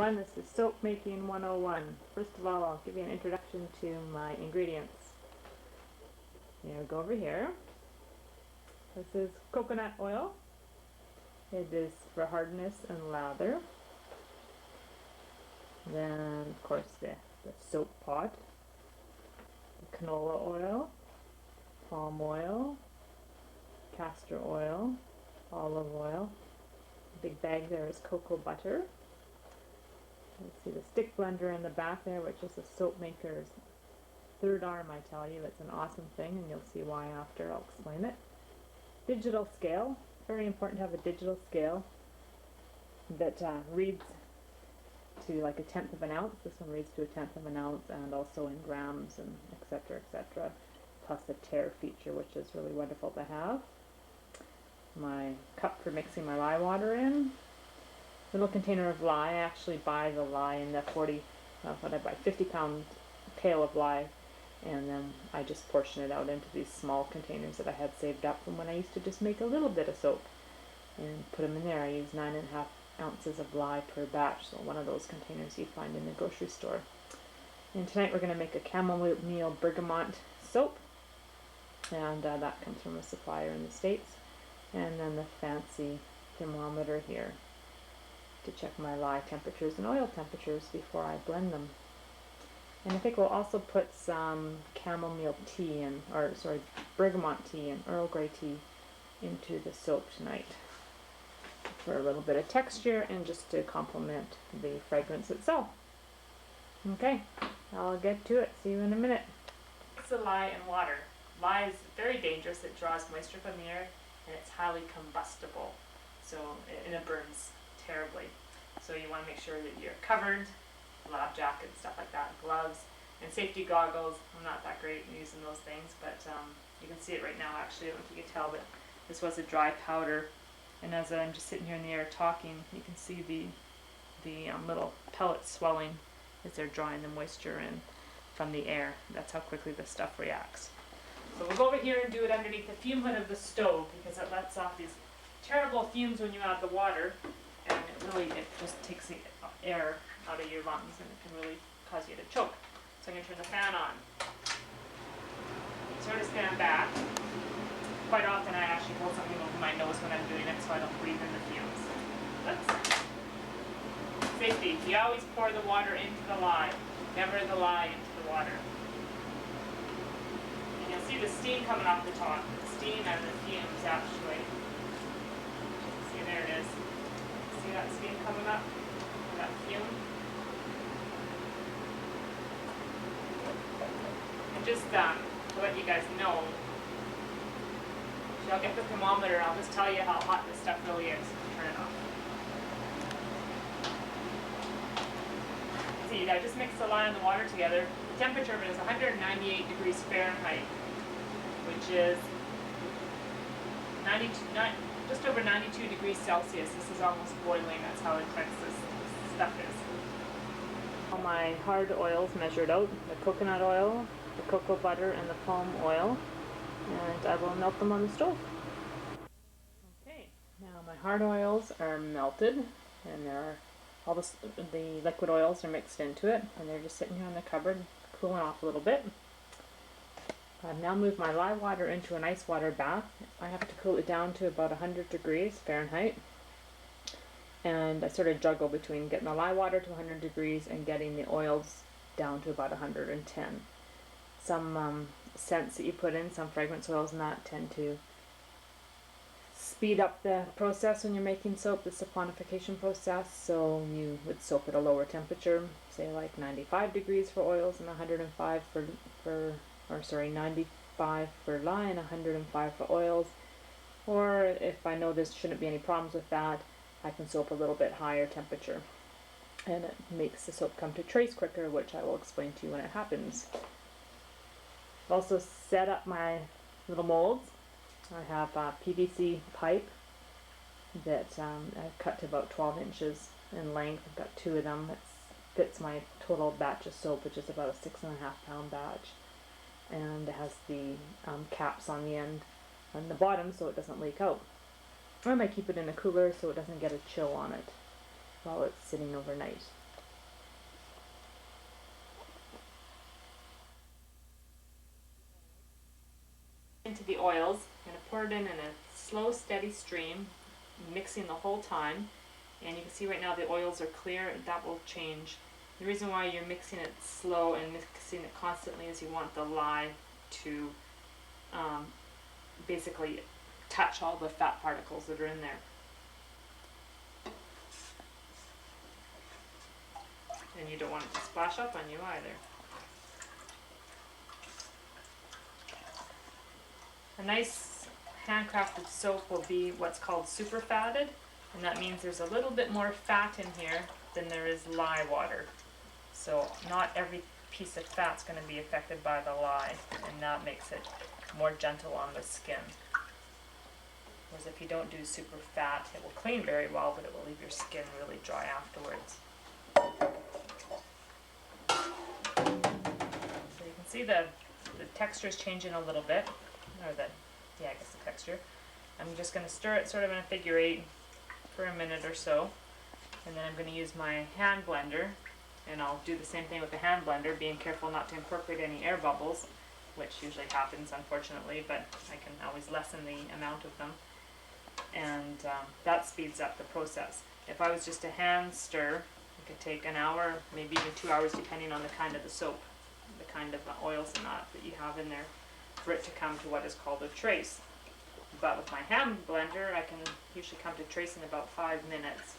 everyone, this is Soap Making 101. First of all, I'll give you an introduction to my ingredients. Go over here. This is coconut oil. It is for hardness and lather. Then, of course, the soap pot, the canola oil, palm oil, castor oil, olive oil. The big bag there is cocoa butter. You see the stick blender in the back there, which is the soap maker's third arm, I tell you. It's an awesome thing, and you'll see why after. I'll explain it. Digital scale. Very important to have a digital scale that reads to like 1/10 of an ounce. This one reads to 1/10 of an ounce, and also in grams and etc. etc. Plus the tare feature, which is really wonderful to have. My cup for mixing my lye water in. Little container of lye. I actually buy the lye in the 50-pound pail of lye, and then I just portion it out into these small containers that I had saved up from when I used to just make a little bit of soap and put them in there. I use 9.5 ounces of lye per batch, so one of those containers you find in the grocery store. And tonight we're going to make a chamomile bergamot soap, and that comes from a supplier in the States. And then the fancy thermometer here to check my lye temperatures and oil temperatures before I blend them. And I think we'll also put some chamomile tea in, or sorry, bergamot tea and Earl Grey tea into the soap tonight for a little bit of texture and just to complement the fragrance itself. Okay, I'll get to it. See you in a minute. It's the lye and water. Lye is very dangerous. It draws moisture from the air, and it's highly combustible, so it burns terribly. So you want to make sure that you're covered, lab jacket, stuff like that, gloves, and safety goggles. I'm not that great in using those things, but you can see it right now. Actually, I don't know if you can tell, but this was a dry powder, and as I'm just sitting here in the air talking, you can see the little pellets swelling as they're drawing the moisture in from the air. That's how quickly this stuff reacts. So we'll go over here and do it underneath the fume hood of the stove, because it lets off these terrible fumes when you add the water, and it just takes the air out of your lungs, and it can really cause you to choke. So I'm going to turn the fan on. Sort of stand back. Quite often I actually hold something over my nose when I'm doing it so I don't breathe in the fumes. Safety. You always pour the water into the lye, never the lye into the water. You'll see the steam coming off the top. The steam and the fumes, actually. See, there it is. See that steam coming up? That fume? And just to let you guys know, I'll get the thermometer. I'll just tell you how hot this stuff really is. Turn it off. See, I just mixed the lye and the water together. The temperature of it is 198 degrees Fahrenheit, which is just over 92 degrees Celsius. This is almost boiling. That's how intense this stuff is. All my hard oils measured out: the coconut oil, the cocoa butter, and the palm oil, and I will melt them on the stove. Okay, now my hard oils are melted, and all the liquid oils are mixed into it, and they're just sitting here in the cupboard cooling off a little bit. I've now moved my lye water into an ice water bath. I have to cool it down to about 100 degrees Fahrenheit. And I sort of juggle between getting the lye water to 100 degrees and getting the oils down to about 110. Some scents that you put in, some fragrance oils and that, tend to speed up the process when you're making soap, the saponification process. So you would soap at a lower temperature, say like 95 degrees for oils and 105 95 for lye and 105 for oils. Or if I know there shouldn't be any problems with that, I can soap a little bit higher temperature, and it makes the soap come to trace quicker, which I will explain to you when it happens. I've also set up my little molds. I have a PVC pipe that I've cut to about 12 inches in length. I've got 2 of them. It fits my total batch of soap, which is about a 6.5 pound batch. And it has the caps on the end and the bottom so it doesn't leak out. I might keep it in a cooler so it doesn't get a chill on it while it's sitting overnight. oils. I'm going to pour it in a slow, steady stream, mixing the whole time. And you can see right now the oils are clear. That will change. The reason why you're mixing it slow and mixing it constantly is you want the lye to basically touch all the fat particles that are in there. And you don't want it to splash up on you either. A nice handcrafted soap will be what's called super fatted, and that means there's a little bit more fat in here than there is lye water. So not every piece of fat's going to be affected by the lye, and that makes it more gentle on the skin. Whereas if you don't do super fat, it will clean very well, but it will leave your skin really dry afterwards. So you can see the texture is changing a little bit, or I guess the texture. I'm just going to stir it sort of in a figure eight for a minute or so, and then I'm going to use my hand blender, and I'll do the same thing with the hand blender, being careful not to incorporate any air bubbles, which usually happens unfortunately, but I can always lessen the amount of them, and that speeds up the process. If I was just a hand stir, it could take an hour, maybe even 2 hours, depending on the kind of the soap, the kind of oils and that you have in there, for it to come to what is called a trace. But with my hand blender, I can usually come to trace in about 5 minutes.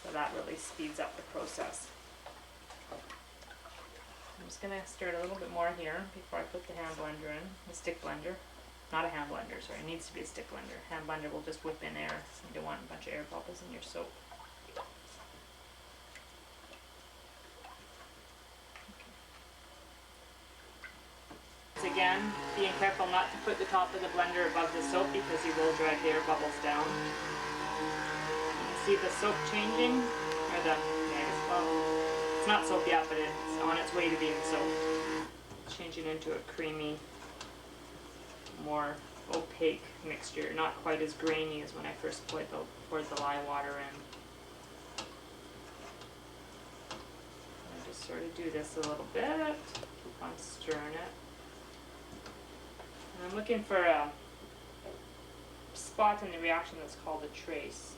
So that really speeds up the process. I'm just going to stir it a little bit more here before I put the hand blender in, the stick blender. Not a hand blender, sorry, it needs to be a stick blender. Hand blender will just whip in air. You don't want a bunch of air bubbles in your soap. Again, being careful not to put the top of the blender above the soap because you will drag the air bubbles down. You see the soap changing, or it's not soap yet, but it's on its way to being soap. It's changing into a creamy, more opaque mixture, not quite as grainy as when I first poured the lye water in. I just sort of do this a little bit, keep on stirring it. I'm looking for a spot in the reaction that's called a trace.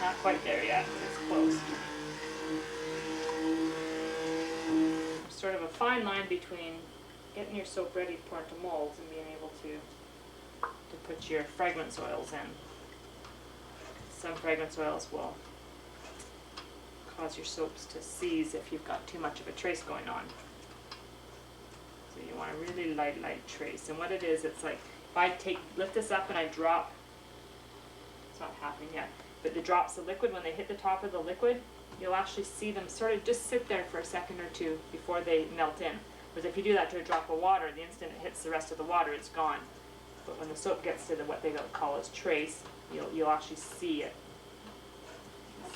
Not quite there yet, but it's close. There's sort of a fine line between getting your soap ready to pour into molds and being able to put your fragrance oils in. Some fragrance oils will cause your soaps to seize if you've got too much of a trace going on. So you want a really light trace. And what it is, it's like if I lift this up and I drop, it's not happening yet, but the drops of liquid, when they hit the top of the liquid, you'll actually see them sort of just sit there for a second or two before they melt in. Whereas if you do that to a drop of water, the instant it hits the rest of the water, it's gone. But when the soap gets to what they call its trace, you'll actually see it.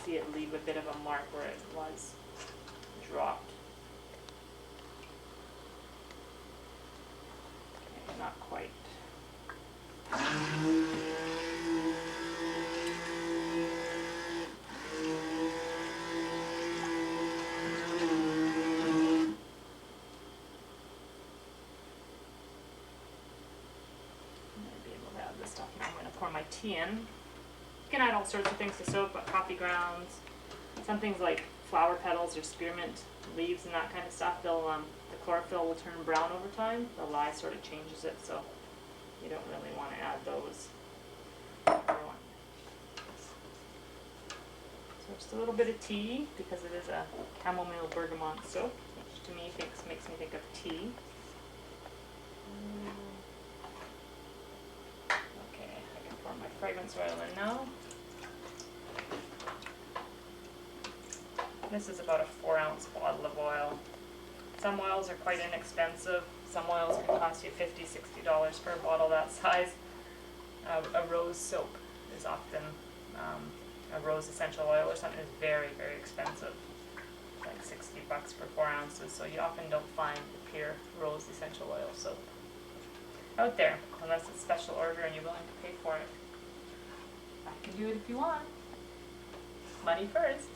See it leave a bit of a mark where it was dropped. Okay, not quite. I'm going to pour my tea in. You can add all sorts of things to soap, but coffee grounds, some things like flower petals or spearmint leaves and that kind of stuff. The chlorophyll will turn brown over time. The lye sort of changes it, so you don't really want to add those. So just a little bit of tea, because it is a chamomile bergamot soap, which to me makes me think of tea. My fragrance oil in now. This is about a 4-ounce bottle of oil. Some oils are quite inexpensive. Some oils can cost you $50, $60 for a bottle that size. A rose soap is often, a rose essential oil or something is very, very expensive. Like $60 for 4 ounces, so you often don't find the pure rose essential oil soap out there, unless it's special order and you're willing to pay for it. I can do it if you want. Money first.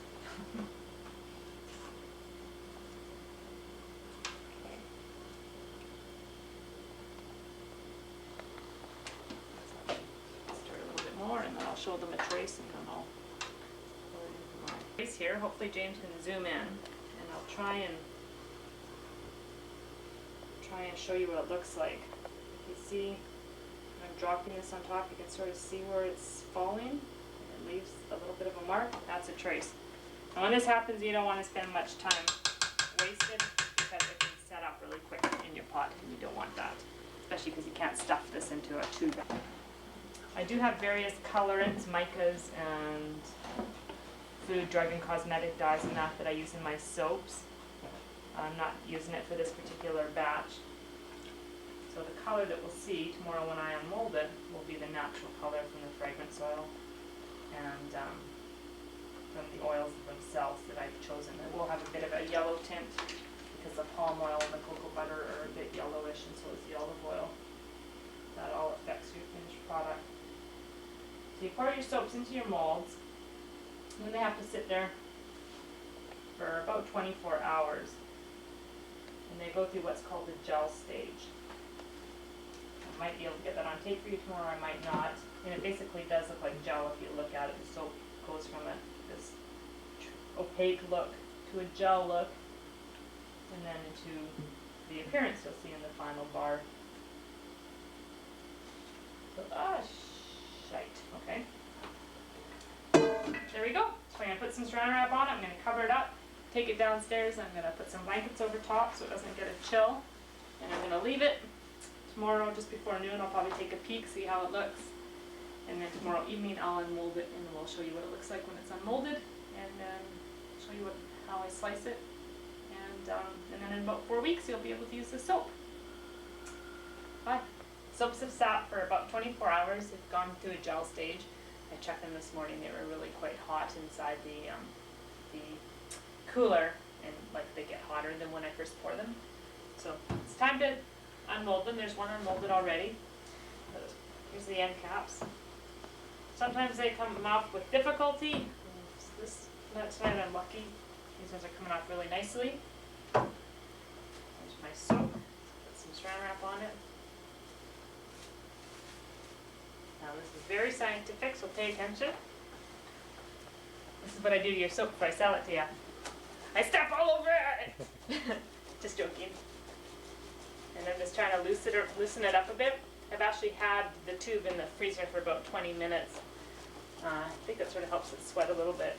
show them a trace and then I'll put it into my trace here. Hopefully James can zoom in, and I'll try and show you what it looks like. If you see, when I'm dropping this on top, you can sort of see where it's falling, and it leaves a little bit of a mark. That's a trace. And when this happens, you don't want to spend much time wasted, because it can set up really quick in your pot, and you don't want that, especially because you can't stuff this into a tube. I do have various colorants, micas, and food, drug, and cosmetic dyes and that I use in my soaps. I'm not using it for this particular batch. So the color that we'll see tomorrow when I unmold it will be the natural color from the fragrance oil and from the oils themselves that I've chosen. It will have a bit of a yellow tint because the palm oil and the cocoa butter are a bit yellowish, and so is the olive oil. That all affects your finished product. So you pour your soaps into your molds, and then they have to sit there for about 24 hours. And they go through what's called the gel stage. I might be able to get that on tape for you tomorrow, I might not. And it basically does look like gel if you look at it. The soap goes from this opaque look to a gel look, and then into the appearance you'll see in the final bar. So, shite, okay. There we go. So I'm going to put some saran wrap on it, I'm going to cover it up, take it downstairs, I'm going to put some blankets over top so it doesn't get a chill, and I'm going to leave it. Tomorrow, just before noon, I'll probably take a peek, see how it looks, and then tomorrow evening I'll unmold it, and we'll show you what it looks like when it's unmolded, and then show you how I slice it, and then in about 4 weeks you'll be able to use the soap. Bye. Soaps have sat for about 24 hours. They've gone through a gel stage. I checked them this morning. They were really quite hot inside the cooler, and like they get hotter than when I first pour them. So it's time to unmold them. There's one unmolded already. Here's the end caps. Sometimes they come off with difficulty. That's why I'm lucky. These ones are coming off really nicely. There's my soap. Put some saran wrap on it. Now this is very scientific, so pay attention. This is what I do to your soap before I sell it to you. I step all over it! Just joking. And I'm just trying to loosen it up a bit. I've actually had the tube in the freezer for about 20 minutes. I think that sort of helps it sweat a little bit.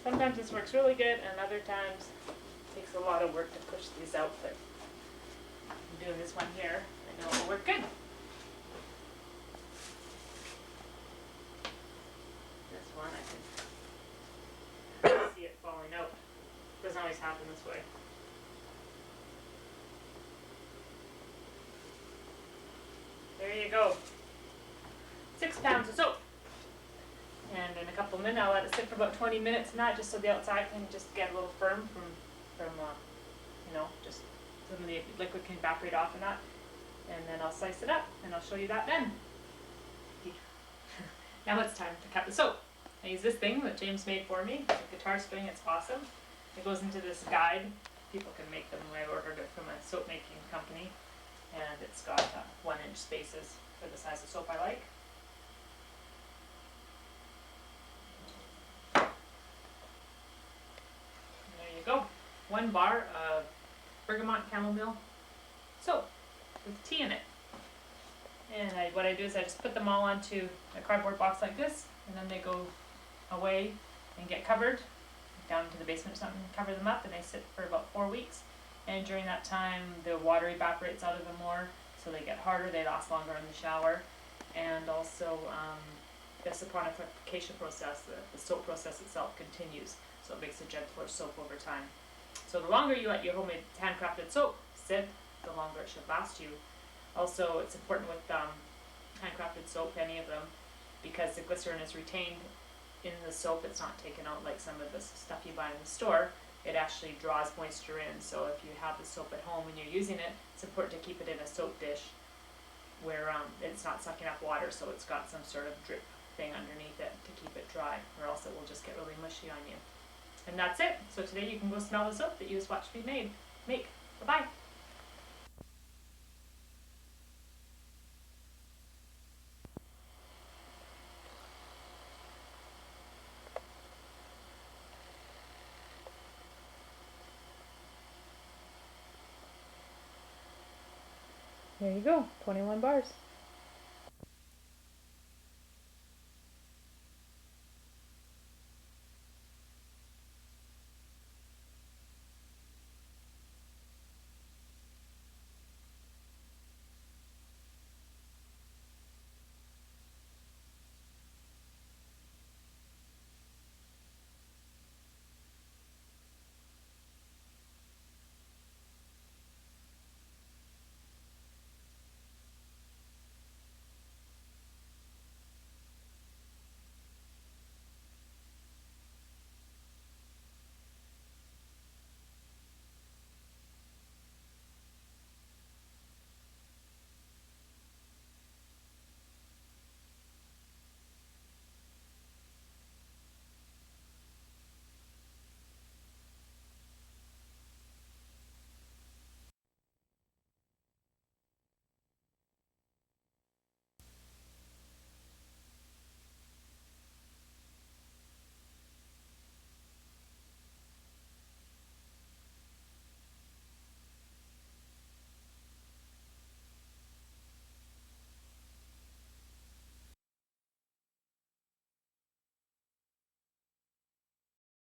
Sometimes this works really good, and other times it takes a lot of work to push these out, but I'm doing this one here. I know it'll work good. This one I can see it falling out. Doesn't always happen this way. There you go. 6 pounds of soap. And in a couple of minutes, I'll let it sit for about 20 minutes and that, just so the outside can just get a little firm from just some of the liquid can evaporate off and that. And then I'll slice it up, and I'll show you that then. Now it's time to cut the soap. I use this thing that James made for me, the guitar string. It's awesome. It goes into this guide. People can make them. I ordered it from a soap making company, and it's got 1-inch spaces for the size of soap I like. And there you go. 1 bar of bergamot chamomile soap with tea in it. And what I do is I just put them all onto a cardboard box like this, and then they go away and get covered down to the basement or something, cover them up, and they sit for about 4 weeks. And during that time, the water evaporates out of them more, so they get harder, they last longer in the shower. And also, the saponification process, the soap process itself continues, so it makes a gentler soap over time. So the longer you let your homemade handcrafted soap sit, the longer it should last you. Also, it's important with handcrafted soap, any of them, because the glycerin is retained in the soap. It's not taken out like some of the stuff you buy in the store. It actually draws moisture in. So if you have the soap at home and you're using it, it's important to keep it in a soap dish where it's not sucking up water, so it's got some sort of drip thing underneath it to keep it dry, or else it will just get really mushy on you. And that's it. So today you can go smell the soap that you just watched me make. Bye-bye. There you go, 21 bars.